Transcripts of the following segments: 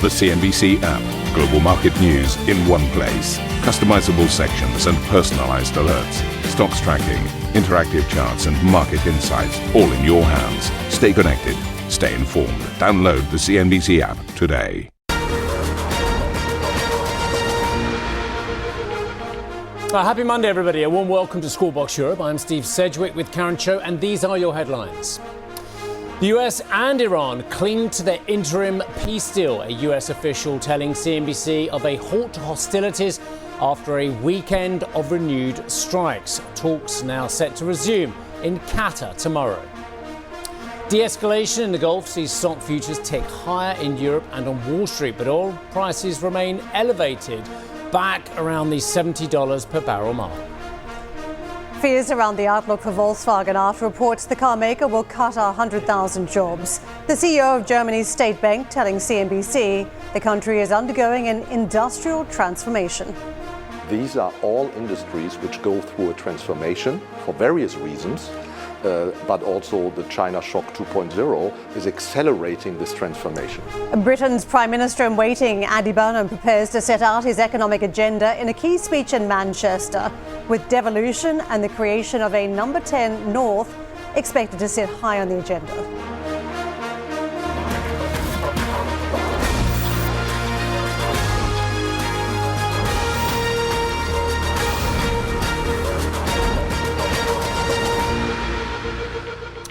The CNBC app. Global market news in one place. Customizable sections and personalized alerts. Stocks tracking, interactive charts and market insights all in your hands. Stay connected. Stay informed. Download the CNBC app today. Happy Monday, everybody. A warm welcome to Squawk Europe. I'm Steve Sedgwick with Karen Cho, and these are your headlines. The US and Iran cling to their interim peace deal, a US official telling CNBC of a halt to hostilities after a weekend of renewed strikes. Talks now set to resume in Qatar tomorrow. De-escalation in the Gulf sees stock futures tick higher in Europe and on Wall Street, but oil prices remain elevated, back around the $70 per barrel mark. Fears around the outlook for Volkswagen after reports the car maker will cut 100,000 jobs. The CEO of Germany's state bank telling CNBC the country is undergoing an industrial transformation. These are all industries which go through a transformation for various reasons, but also the China Shock 2.0 is accelerating this transformation. Britain's Prime Minister in waiting, Andy Burnham, prepares to set out his economic agenda in a key speech in Manchester, with devolution and the creation of a number 10 North expected to sit high on the agenda.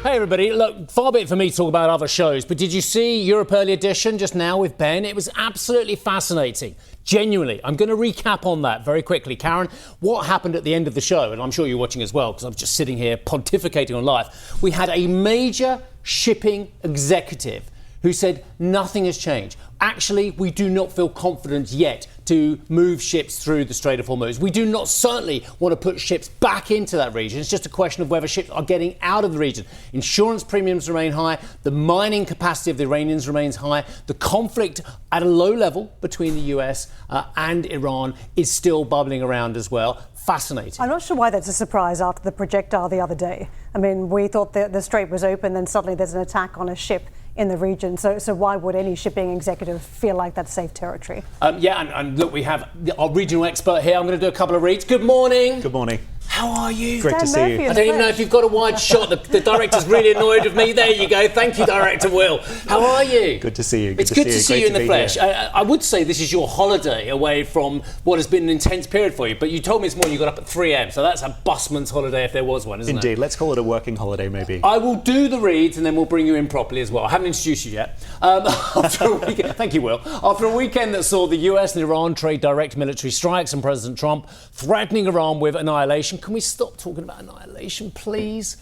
Hey everybody, look, far be it for me to talk about other shows, but did you see Europe Early Edition just now with Ben? It was absolutely fascinating. Genuinely. I'm going to recap on that very quickly. Karen, what happened at the end of the show? And I'm sure you're watching as well, because I'm just sitting here pontificating on live. We had a major shipping executive who said nothing has changed. Actually, we do not feel confident yet to move ships through the Strait of Hormuz. We do not certainly want to put ships back into that region. It's just a question of whether ships are getting out of the region. Insurance premiums remain high. The mining capacity of the Iranians remains high. The conflict at a low level between the US and Iran is still bubbling around as well. Fascinating. I'm not sure why that's a surprise after the projectile the other day. I mean, we thought the strait was open, then suddenly there's an attack on a ship in the region. So why would any shipping executive feel like that's safe territory? And look, we have our regional expert here. I'm going to do a couple of reads. Good morning. Good morning. How are you? Great to see you. I don't even know if you've got a wide shot. The director's really annoyed with me. There you go. Thank you, Director Will. How are you? Good to see you. It's good to see you in the flesh. I would say this is your holiday away from what has been an intense period for you, but you told me this morning you got up at 3 a.m, so that's a busman's holiday if there was one, isn't it? Indeed. Let's call it a working holiday, maybe. I will do the reads and then we'll bring you in properly as well. I haven't introduced you yet. After a weekend, thank you, Will. After a weekend that saw the US and Iran trade direct military strikes and President Trump threatening Iran with annihilation, can we stop talking about annihilation, please?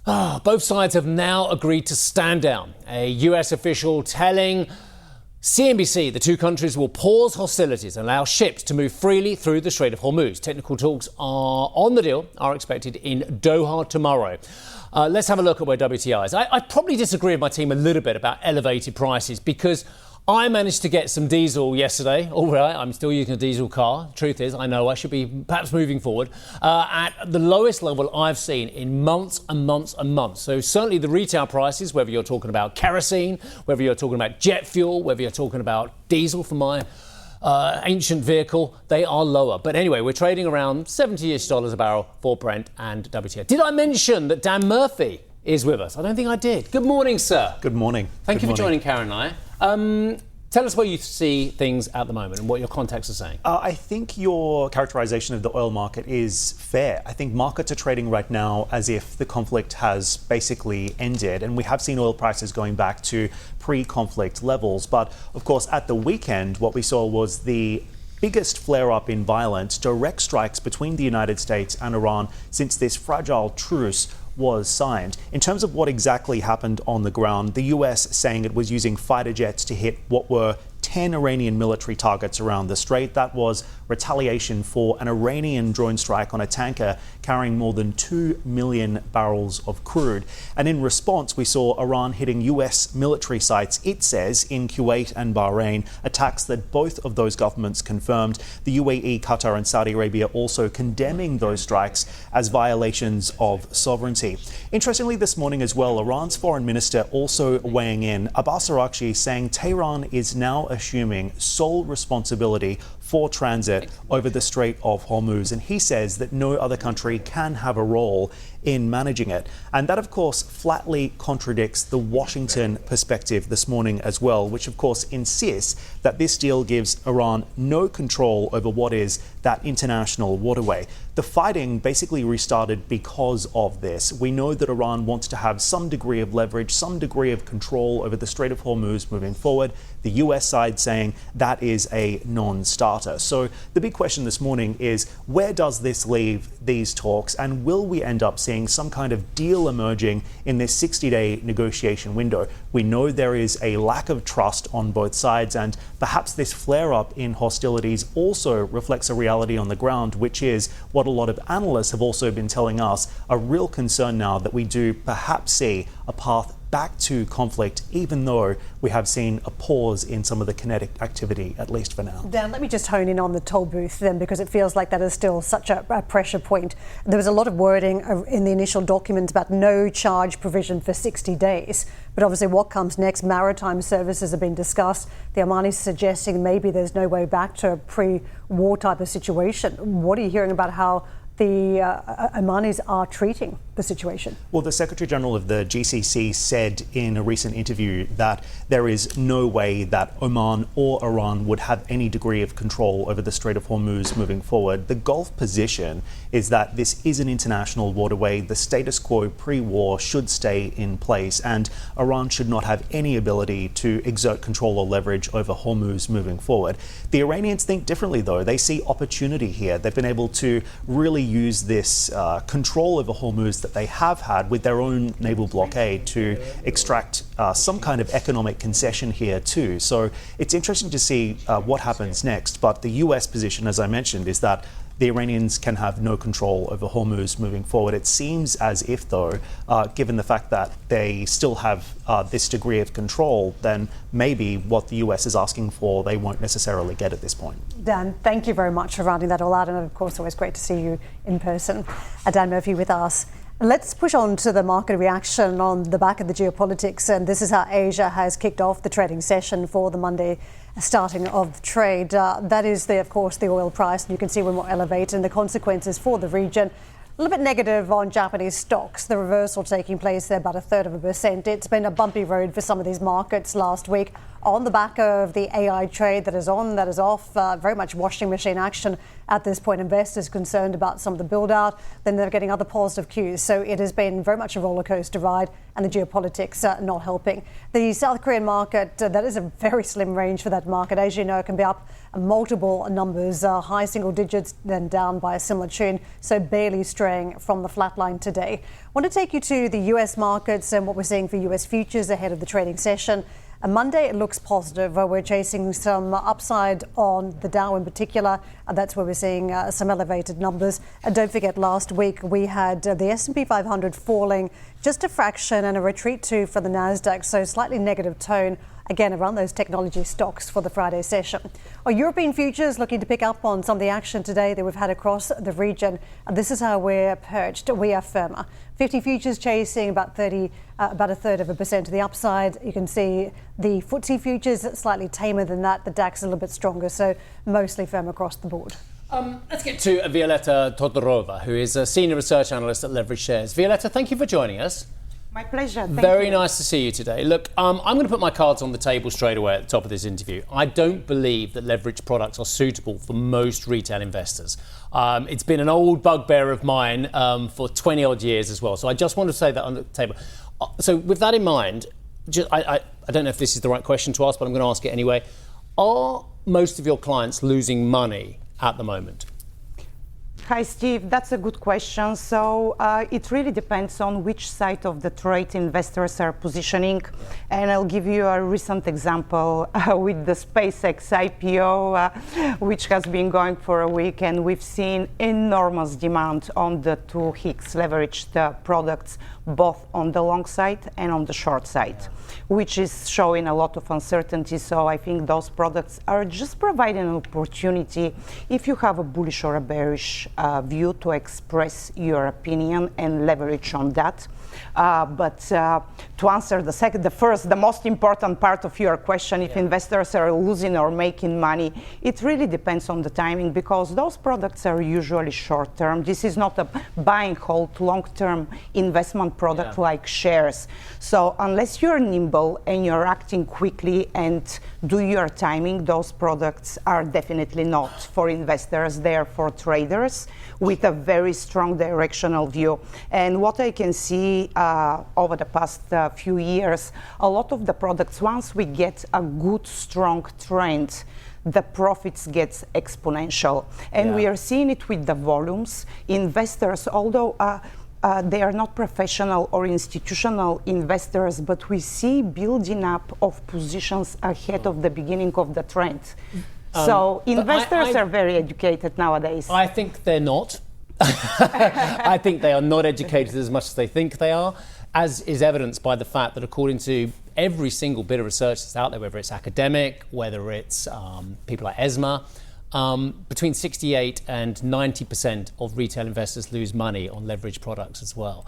Both sides have now agreed to stand down. A US official telling CNBC the two countries will pause hostilities and allow ships to move freely through the Strait of Hormuz. Technical talks on the deal are expected in Doha tomorrow. Let's have a look at where WTI is. I probably disagree with my team a little bit about elevated prices because I managed to get some diesel yesterday. All right, I'm still using a diesel car. Truth is, I know I should be perhaps moving forward at the lowest level I've seen in months and months and months. So certainly the retail prices, whether you're talking about kerosene, whether you're talking about jet fuel, whether you're talking about diesel for my ancient vehicle, they are lower. But anyway, we're trading around $70-ish a barrel for Brent and WTI. Did I mention that Dan Murphy is with us? I don't think I did. Good morning, sir. Good morning. Thank you for joining Karen and I. Tell us where you see things at the moment and what your contacts are saying. I think your characterization of the oil market is fair. I think markets are trading right now as if the conflict has basically ended, and we have seen oil prices going back to pre-conflict levels. But of course, at the weekend, what we saw was the biggest flare-up in violent direct strikes between the United States and Iran since this fragile truce was signed. In terms of what exactly happened on the ground, the US saying it was using fighter jets to hit what were 10 Iranian military targets around the strait. That was retaliation for an Iranian drone strike on a tanker carrying more than 2 million barrels of crude. And in response, we saw Iran hitting US military sites, it says, in Kuwait and Bahrain, attacks that both of those governments confirmed. The UAE, Qatar and Saudi Arabia also condemning those strikes as violations of sovereignty. Interestingly, this morning as well, Iran's foreign minister also weighing in, Abbas Araghchi, saying Tehran is now assuming sole responsibility for transit over the Strait of Hormuz. And he says that no other country can have a role in managing it. And that, of course, flatly contradicts the Washington perspective this morning as well, which, of course, insists that this deal gives Iran no control over what is that international waterway. The fighting basically restarted because of this. We know that Iran wants to have some degree of leverage, some degree of control over the Strait of Hormuz moving forward. The US side saying that is a non-starter. So the big question this morning is, where does this leave these talks, and will we end up seeing some kind of deal emerging in this 60-day negotiation window? We know there is a lack of trust on both sides, and perhaps this flare-up in hostilities also reflects a reality on the ground, which is what a lot of analysts have also been telling us, a real concern now that we do perhaps see a path back to conflict, even though we have seen a pause in some of the kinetic activity, at least for now. Dan, let me just hone in on the toll booth then, because it feels like that is still such a pressure point. There was a lot of wording in the initial documents about no charge provision for 60 days. But obviously what comes next, maritime services have been discussed. The Omanis suggesting maybe there's no way back to a pre-war type of situation. What are you hearing about how the Omanis are treating the situation? Well, the Secretary General of the GCC said in a recent interview that there is no way that Oman or Iran would have any degree of control over the Strait of Hormuz moving forward. The Gulf position is that this is an international waterway. The status quo pre-war should stay in place, and Iran should not have any ability to exert control or leverage over Hormuz moving forward. The Iranians think differently, though. They see opportunity here. They've been able to really use this control over Hormuz that they have had with their own naval blockade to extract some kind of economic concession here too. So it's interesting to see what happens next. But the US position, as I mentioned, is that the Iranians can have no control over Hormuz moving forward. It seems as if, though, given the fact that they still have this degree of control, then maybe what the US is asking for, they won't necessarily get at this point. Dan, thank you very much for rounding that all out. And of course, always great to see you in person. Dan Murphy with us. Let's push on to the market reaction on the back of the geopolitics. And this is how Asia has kicked off the trading session for the Monday starting of trade. That is, of course, the oil price. And you can see we're more elevated and the consequences for the region. A little bit negative on Japanese stocks. The reversal taking place there, about 1/3%. It's been a bumpy road for some of these markets last week on the back of the AI trade that is on, that is off. Very much washing machine action at this point. Investors concerned about some of the build out. Then they're getting other positive cues. So it has been very much a roller coaster ride, and the geopolitics not helping. The South Korean market, that is a very slim range for that market. As you know, it can be up multiple numbers, high single digits, then down by a similar tune. So barely straying from the flat line today. I want to take you to the US markets and what we're seeing for US futures ahead of the trading session. Monday, it looks positive. We're chasing some upside on the Dow in particular. That's where we're seeing some elevated numbers. And don't forget, last week we had the S&P 500 falling just a fraction and a retreat too for the NASDAQ. So slightly negative tone, again, around those technology stocks for the Friday session. Our European futures looking to pick up on some of the action today that we've had across the region. And this is how we're perched. We are firmer. 50 futures chasing about 1/3% to the upside. You can see the FTSE futures slightly tamer than that. The DAX a little bit stronger, so mostly firm across the board. Let's get to Violeta Todorova, who is a senior research analyst at Leverage Shares. Violeta, thank you for joining us. My pleasure. Very nice to see you today. Look, I'm going to put my cards on the table straight away at the top of this interview. I don't believe that leverage products are suitable for most retail investors. It's been an old bugbear of mine for 20 odd years as well. So I just want to say that on the table. So with that in mind, I don't know if this is the right question to ask, but I'm going to ask it anyway. Are most of your clients losing money at the moment? Hi, Steve. That's a good question. So it really depends on which side of the trade investors are positioning. And I'll give you a recent example with the SpaceX IPO, which has been going for a week. And we've seen enormous demand on the two Higgs leveraged products, both on the long side and on the short side, which is showing a lot of uncertainty. So I think those products are just providing an opportunity if you have a bullish or a bearish view to express your opinion and leverage on that. But to answer the most important part of your question, if investors are losing or making money, it really depends on the timing, because those products are usually short term. This is not a buy and hold long-term investment product like shares. So unless you're nimble and you're acting quickly and do your timing, those products are definitely not for investors. They are for traders with a very strong directional view. And what I can see over the past few years, a lot of the products, once we get a good, strong trend, the profits get exponential. And we are seeing it with the volumes. Investors, although they are not professional or institutional investors, but we see building up of positions ahead of the beginning of the trend. So investors are very educated nowadays. I think they're not. I think they are not educated as much as they think they are, as is evidenced by the fact that according to every single bit of research that's out there, whether it's academic, whether it's people like ESMA, between 68 and 90% of retail investors lose money on leveraged products as well.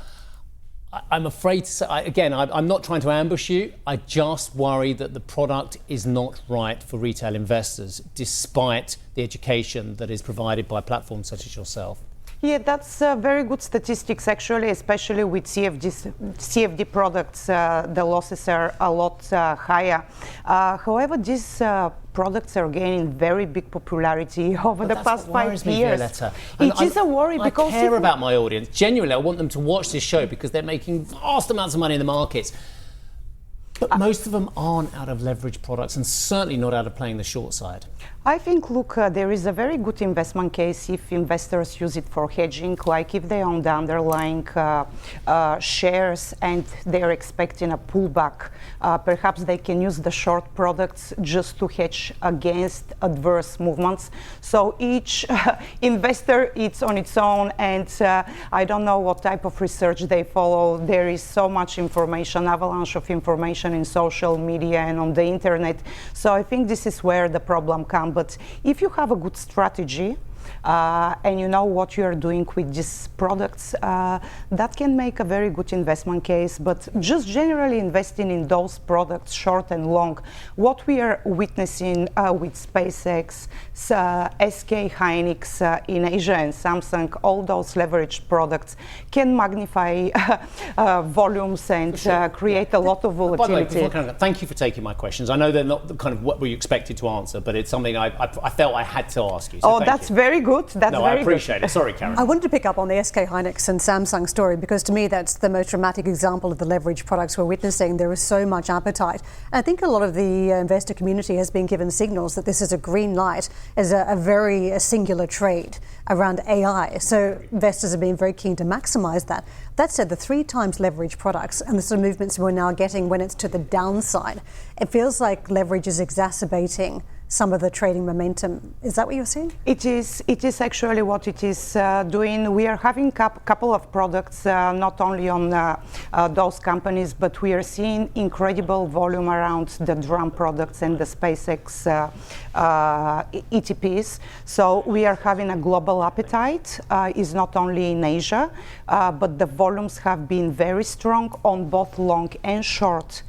I'm afraid to say, I'm not trying to ambush you. I just worry that the product is not right for retail investors, despite the education that is provided by platforms such as yourself. Yeah, that's very good statistics, actually, especially with CFD products. The losses are a lot higher. However, these products are gaining very big popularity over the past 5 years. It is a worry because I care about my audience. Genuinely, I want them to watch this show because they're making vast amounts of money in the markets. But most of them aren't out of leveraged products, and certainly not out of playing the short side. I think, look, there is a very good investment case if investors use it for hedging, like if they own the underlying shares and they're expecting a pullback. Perhaps they can use the short products just to hedge against adverse movements. So each investor, it's on its own, and I don't know what type of research they follow. There is so much information, avalanche of information in social media and on the internet. So I think this is where the problem comes. But if you have a good strategy and you know what you are doing with these products, that can make a very good investment case. But just generally investing in those products, short and long, what we are witnessing with SpaceX, SK Hynix in Asia and Samsung, all those leveraged products can magnify volumes and create a lot of volatility. By the way, thank you for taking my questions. I know they're not the kind of what we expected to answer, but it's something I felt I had to ask you. So that's very good. I appreciate it. Sorry, Karen. I wanted to pick up on the SK Hynix and Samsung story because to me that's the most dramatic example of the leverage products we're witnessing. There is so much appetite. And I think a lot of the investor community has been given signals that this is a green light as a very singular trade around AI. So investors have been very keen to maximize that. That said, the 3 times leverage products and the sort of movements we're now getting when it's to the downside, it feels like leverage is exacerbating some of the trading momentum. Is that what you're seeing? It is actually what it is doing. We are having a couple of products, not only on those companies, but we are seeing incredible volume around the drone products and the SpaceX ETPs. So we are having a global appetite. Is not only in Asia, but the volumes have been very strong on both long and short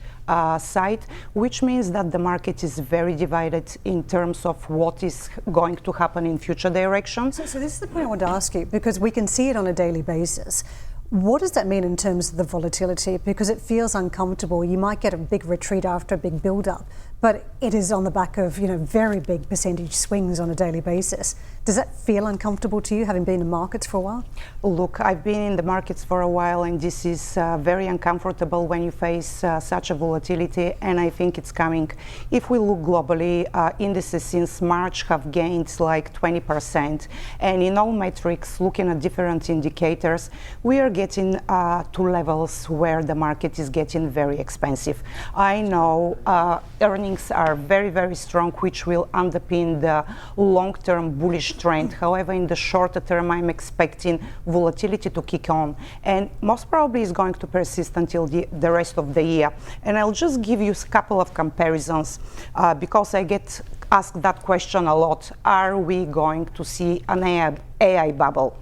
side, which means that the market is very divided in terms of what is going to happen in future directions. So this is the point I want to ask you, because we can see it on a daily basis. What does that mean in terms of the volatility? Because it feels uncomfortable. You might get a big retreat after a big build-up, but it is on the back of, very big percentage swings on a daily basis. Does that feel uncomfortable to you, having been in markets for a while? Look, I've been in the markets for a while, and this is very uncomfortable when you face such a volatility, and I think it's coming. If we look globally, indices since March have gained like 20%, and in all metrics, looking at different indicators, we are getting to levels where the market is getting very expensive. I know earnings are very, very strong, which will underpin the long-term bullish trend. However, in the shorter term, I'm expecting volatility to kick on, and most probably is going to persist until the rest of the year. And I'll just give you a couple of comparisons because I get asked that question a lot. Are we going to see an AI bubble?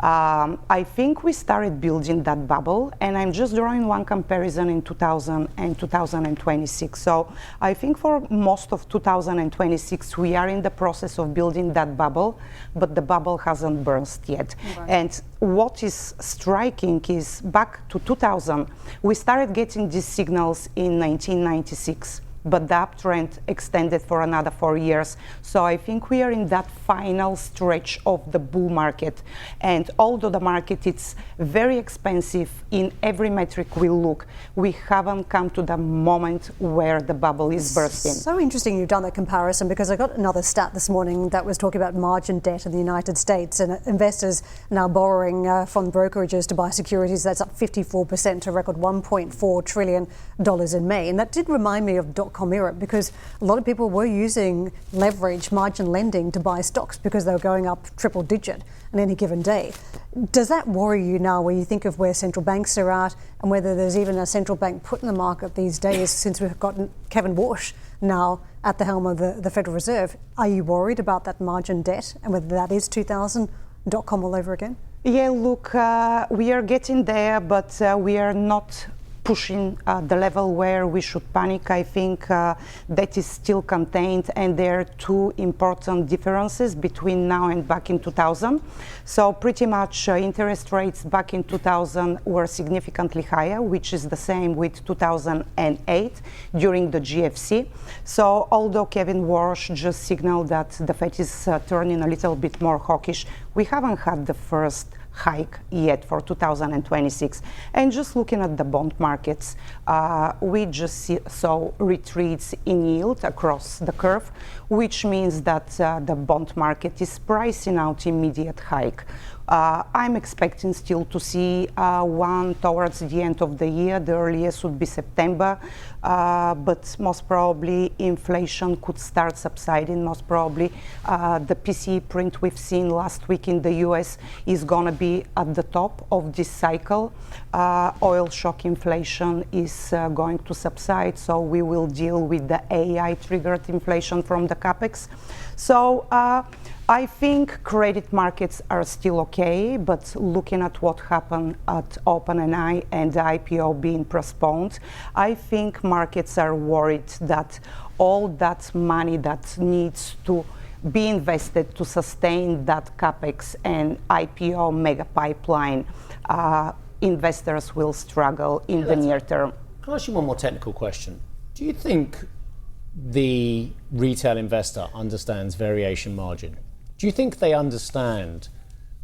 I think we started building that bubble, and I'm just drawing one comparison in 2000 and 2026. So I think for most of 2026, we are in the process of building that bubble, but the bubble hasn't burst yet. Right. And what is striking is back to 2000, we started getting these signals in 1996. But the uptrend extended for another 4 years. So I think we are in that final stretch of the bull market. And although the market is very expensive in every metric we look, we haven't come to the moment where the bubble is bursting. So interesting you've done that comparison, because I got another stat this morning that was talking about margin debt in the United States, and investors now borrowing from brokerages to buy securities. That's up 54% to a record $1.4 trillion in May. And that did remind me of dot-com era, because a lot of people were using leverage margin lending to buy stocks because they were going up triple digit on any given day. Does that worry you now, where you think of where central banks are at, and whether there's even a central bank put in the market these days, since we've gotten Kevin Warsh now at the helm of the Federal Reserve? Are you worried about that margin debt and whether that is 2000 dot-com all over again? Yeah, look, we are getting there, but we are not pushing the level where we should panic. I think that is still contained, and there are two important differences between now and back in 2000. So pretty much interest rates back in 2000 were significantly higher, which is the same with 2008 during the GFC. So although Kevin Warsh just signaled that the Fed is turning a little bit more hawkish, we haven't had the first hike yet for 2026. And just looking at the bond markets, we just saw retreats in yield across the curve, which means that the bond market is pricing out immediate hike. I'm expecting still to see one towards the end of the year. The earliest would be September, but most probably inflation could start subsiding. Most probably the PCE print we've seen last week in the US is going to be at the top of this cycle. Oil shock inflation is going to subside, so we will deal with the AI-triggered inflation from the capex. So I think credit markets are still okay, but looking at what happened at OpenAI and the IPO being postponed, I think markets are worried that all that money that needs to be invested to sustain that capex and IPO mega pipeline, investors will struggle in the near term. Can I ask you one more technical question? Do you think the retail investor understands variation margin? Do you think they understand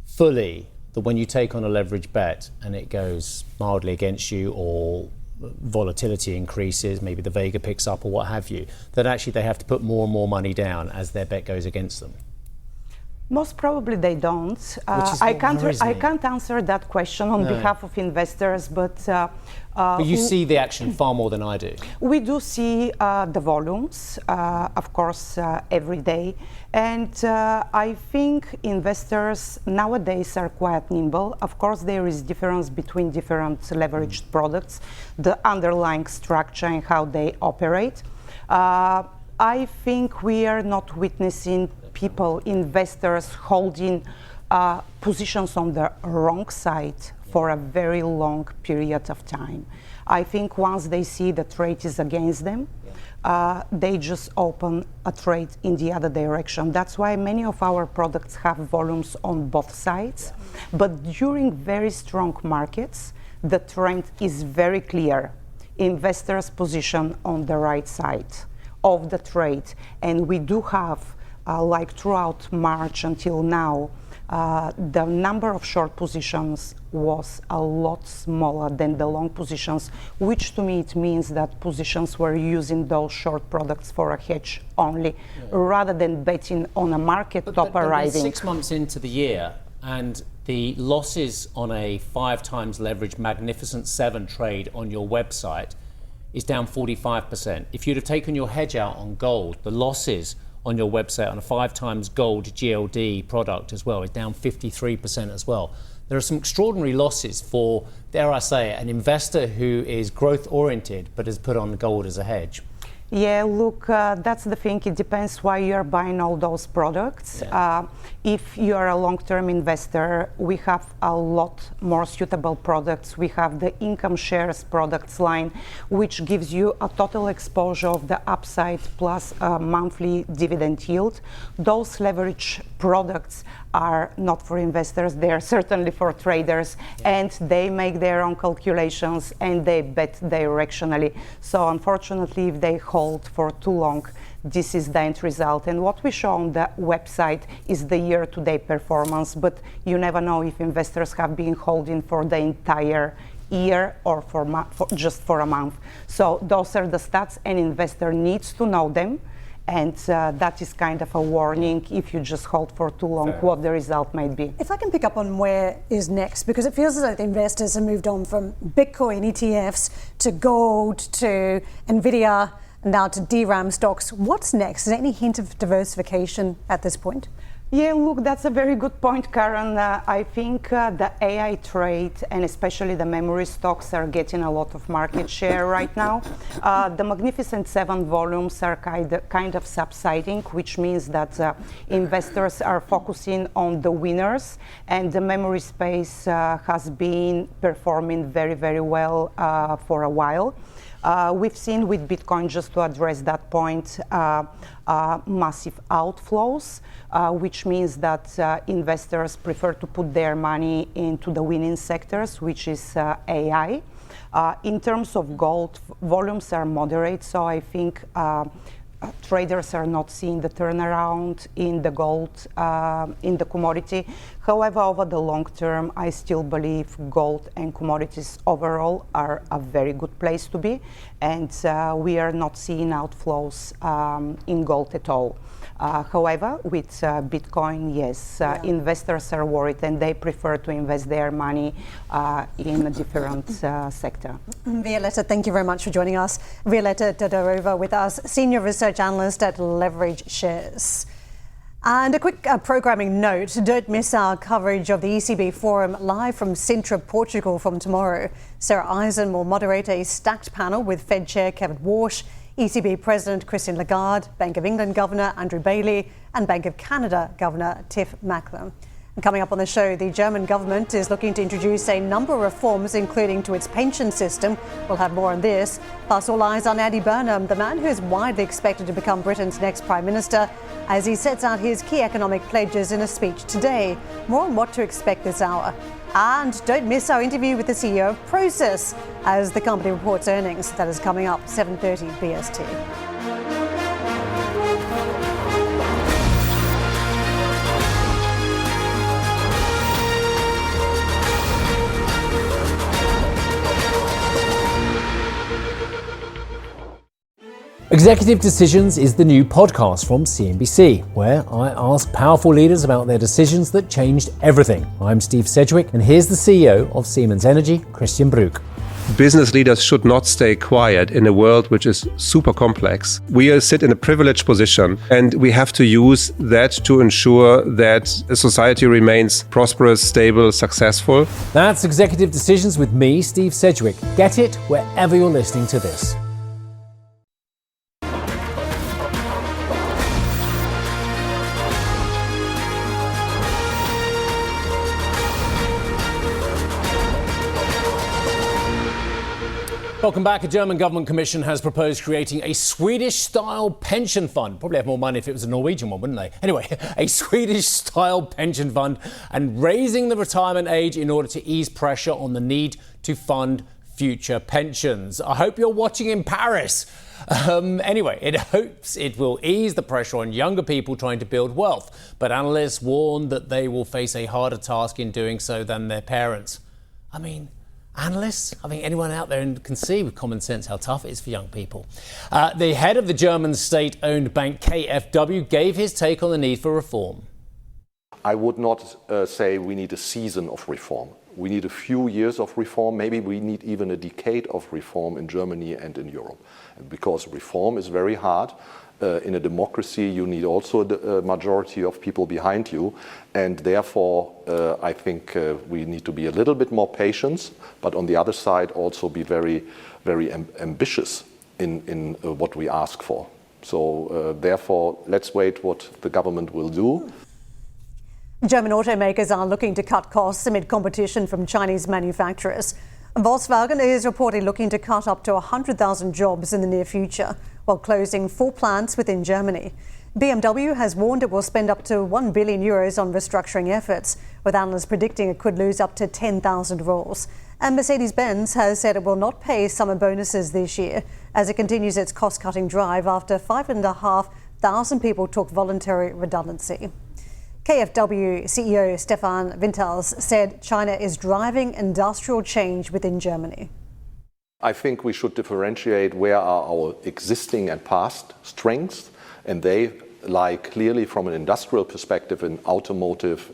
fully that when you take on a leverage bet and it goes mildly against you, or volatility increases, maybe the Vega picks up or what have you, that actually they have to put more and more money down as their bet goes against them? Most probably they don't. I can't answer that question on behalf of investors, but you see the action far more than I do. We do see the volumes, of course, every day. And I think investors nowadays are quite nimble. Of course, there is difference between different leveraged products, the underlying structure and how they operate. I think we are not witnessing people, investors, holding positions on the wrong side for a very long period of time. I think once they see the trade is against them, they just open a trade in the other direction. That's why many of our products have volumes on both sides. But during very strong markets, the trend is very clear. Investors position on the right side of the trade. And we do have, like throughout March until now, the number of short positions was a lot smaller than the long positions, which to me it means that positions were using those short products for a hedge only, rather than betting on a market top arriving. 6 months into the year, and the losses on a 5 times leveraged Magnificent 7 trade on your website is down 45%. If you'd have taken your hedge out on gold, the losses on your website on a 5 times gold GLD product as well is down 53% as well. There are some extraordinary losses for, dare I say, an investor who is growth oriented but has put on gold as a hedge. Yeah, look, that's the thing. It depends why you're buying all those products. Yeah. If you are a long-term investor, we have a lot more suitable products. We have the income shares products line, which gives you a total exposure of the upside plus a monthly dividend yield. Those leverage products are not for investors. They are certainly for traders, and they make their own calculations and they bet directionally. So unfortunately, if they hold for too long, this is the end result. And what we show on the website is the year-to-date performance, but you never know if investors have been holding for the entire year or just for a month. So those are the stats, and investor needs to know them. And that is kind of a warning if you just hold for too long, what the result might be. If I can pick up on where is next, because it feels as though the investors have moved on from Bitcoin ETFs to gold to NVIDIA and now to DRAM stocks. What's next? Is there any hint of diversification at this point? Yeah, look, that's a very good point, Karen. I think the AI trade and especially the memory stocks are getting a lot of market share right now. The Magnificent 7 volumes are kind of subsiding, which means that investors are focusing on the winners, and the memory space has been performing very, very well for a while. We've seen with Bitcoin, just to address that point, massive outflows, which means that investors prefer to put their money into the winning sectors, which is AI. In terms of gold, volumes are moderate, so I think traders are not seeing the turnaround in the gold, in the commodity. However, over the long term, I still believe gold and commodities overall are a very good place to be, and we are not seeing outflows in gold at all. However, with Bitcoin, yes, investors are worried and they prefer to invest their money in a different sector. Violeta, thank you very much for joining us. Violeta Todorova with us, Senior Research Analyst at Leverage Shares. And a quick programming note, don't miss our coverage of the ECB Forum live from Sintra, Portugal from tomorrow. Sarah Eisen will moderate a stacked panel with Fed Chair Kevin Warsh, ECB President Christine Lagarde, Bank of England Governor Andrew Bailey and Bank of Canada Governor Tiff Macklem. And coming up on the show, the German government is looking to introduce a number of reforms, including to its pension system. We'll have more on this. Plus, all eyes on Andy Burnham, the man who is widely expected to become Britain's next Prime Minister, as he sets out his key economic pledges in a speech today. More on what to expect this hour. And don't miss our interview with the CEO of Process as the company reports earnings. That is coming up 7:30 BST. Executive Decisions is the new podcast from CNBC, where I ask powerful leaders about their decisions that changed everything. I'm Steve Sedgwick, and here's the CEO of Siemens Energy, Christian Bruch. Business leaders should not stay quiet in a world which is super complex. We sit in a privileged position, and we have to use that to ensure that a society remains prosperous, stable, successful. That's Executive Decisions with me, Steve Sedgwick. Get it wherever you're listening to this. Welcome back. A German government commission has proposed creating a Swedish-style pension fund. Probably have more money if it was a Norwegian one, wouldn't they? Anyway, a Swedish-style pension fund and raising the retirement age in order to ease pressure on the need to fund future pensions. I hope you're watching in Paris. Anyway, it hopes it will ease the pressure on younger people trying to build wealth. But analysts warn that they will face a harder task in doing so than their parents. I mean, analysts? I mean, anyone out there can see with common sense how tough it is for young people. The head of the German state-owned bank KfW gave his take on the need for reform. I would not say we need a season of reform. We need a few years of reform. Maybe we need even a decade of reform in Germany and in Europe. Because reform is very hard. In a democracy, you need also a majority of people behind you. And therefore, I think we need to be a little bit more patient, but on the other side, also be very, very ambitious in what we ask for. So therefore, let's wait what the government will do. German automakers are looking to cut costs amid competition from Chinese manufacturers. Volkswagen is reportedly looking to cut up to 100,000 jobs in the near future, while closing 4 plants within Germany. BMW has warned it will spend up to 1 billion euros on restructuring efforts, with analysts predicting it could lose up to 10,000 roles. And Mercedes-Benz has said it will not pay summer bonuses this year as it continues its cost-cutting drive after 5,500 people took voluntary redundancy. KfW CEO Stefan Wintels said China is driving industrial change within Germany. I think we should differentiate where are our existing and past strengths, and they lie clearly from an industrial perspective in automotive,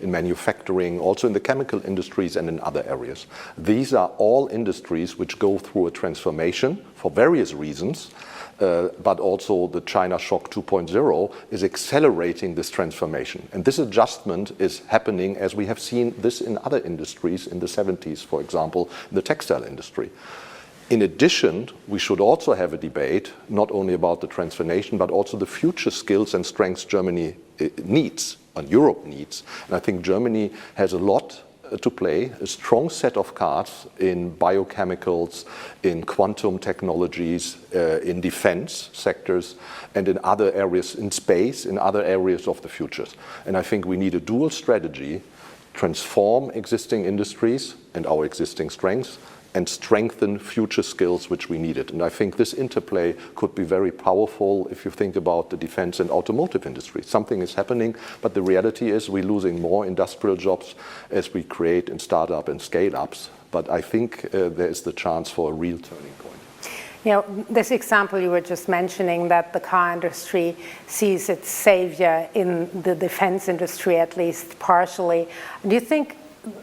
in manufacturing, also in the chemical industries and in other areas. These are all industries which go through a transformation for various reasons. But also the China shock 2.0 is accelerating this transformation. And this adjustment is happening as we have seen this in other industries in the 70s, for example, in the textile industry. In addition, we should also have a debate not only about the transformation, but also the future skills and strengths Germany needs, and Europe needs. And I think Germany has a lot to play, a strong set of cards in biochemicals, in quantum technologies, in defense sectors, and in other areas, in space, in other areas of the futures. And I think we need a dual strategy, transform existing industries and our existing strengths, and strengthen future skills which we needed. And I think this interplay could be very powerful if you think about the defense and automotive industry. Something is happening, but the reality is we're losing more industrial jobs as we create and start up and scale ups. But I think there is the chance for a real turning point. You know, this example you were just mentioning, that the car industry sees its savior in the defense industry, at least partially. Do you think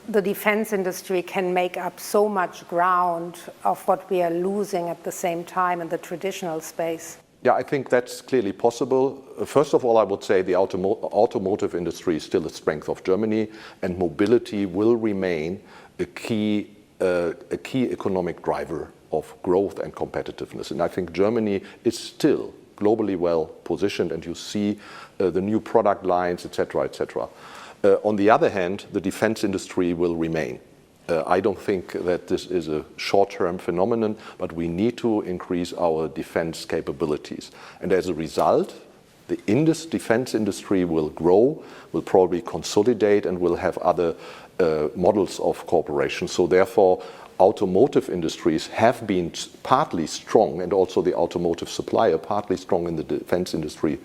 the defense industry can make up so much ground of what we are losing at the same time in the traditional space? Yeah, I think that's clearly possible. First of all, I would say the automotive industry is still a strength of Germany, and mobility will remain a key economic driver of growth and competitiveness. And I think Germany is still globally well positioned, and you see the new product lines, etc., etc. On the other hand, the defense industry will remain. I don't think that this is a short-term phenomenon, but we need to increase our defense capabilities. And as a result, the defense industry will grow, will probably consolidate, and will have other models of cooperation. So therefore, automotive industries have been partly strong, and also the automotive supplier partly strong in the defense industry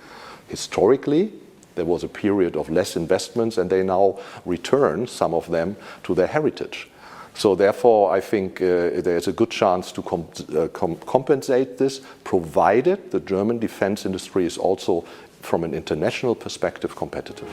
historically. There was a period of less investments, and they now return, some of them, to their heritage. So therefore, I think there's a good chance to compensate this, provided the German defense industry is also, from an international perspective, competitive.